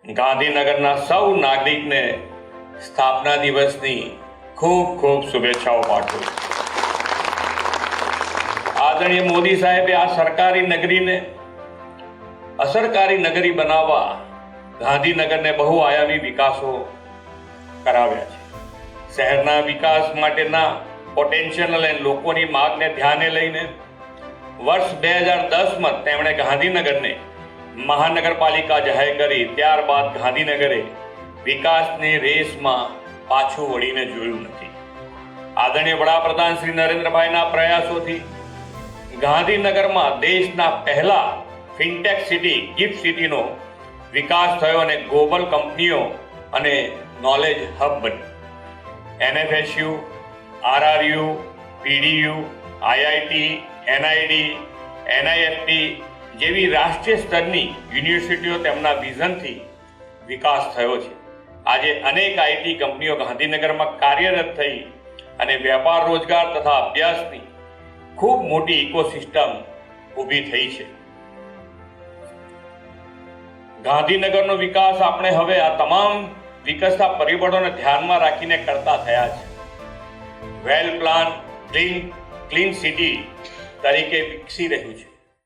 ગાંધીનગરના સૌ નાગરિકને સ્થાપના દિવસની ખૂબ ખૂબ શુભેચ્છાઓ પાઠવું. આદરણીય મોદી સાહેબે આ સરકારી નગરીને અસરકારી નગરી બનાવવા ગાંધીનગરને બહુઆયામી વિકાસો કરાવ્યા છે. શહેરના વિકાસ માટેના પોટેન્શિયલ અને લોકોની માંગને ધ્યાને લઈને વર્ષ 2010માં તેમણે ગાંધીનગરને મહાનગરપાલિકા જાહેર કરી. ત્યારબાદ ગાંધીનગરે વિકાસની રેસમાં પાછું વળીને જોયું નથી. આદરણીય વડાપ્રધાન શ્રી નરેન્દ્રભાઈના પ્રયાસોથી ગાંધીનગરમાં દેશના પહેલા ફિનટેક સિટી ગિફ્ટ સિટીનો વિકાસ થયો અને ગ્લોબલ કંપનીઓ અને નોલેજ હબ બન્યું. NFSU, RRU, PDU, IIT, NID, NIFT જેવી રાષ્ટ્રીય સ્તરની યુનિવર્સિટીઓ તેમના વિઝનથી વિકાસ થયો છે. આજે અનેક આઈટી કંપનીઓ ગાંધીનગરમાં કાર્યરત થઈ અને વેપાર, રોજગાર તથા અભ્યાસની ખૂબ મોટી ઇકોસિસ્ટમ ઊભી થઈ છે. ગાંધીનગરનો વિકાસ આપણે હવે આ તમામ વિકસતા પરિબળોને ધ્યાનમાં રાખીને કરતા થયા છે. વેલ પ્લાન ક્લીન સિટી તરીકે વિકસી રહ્યું છે.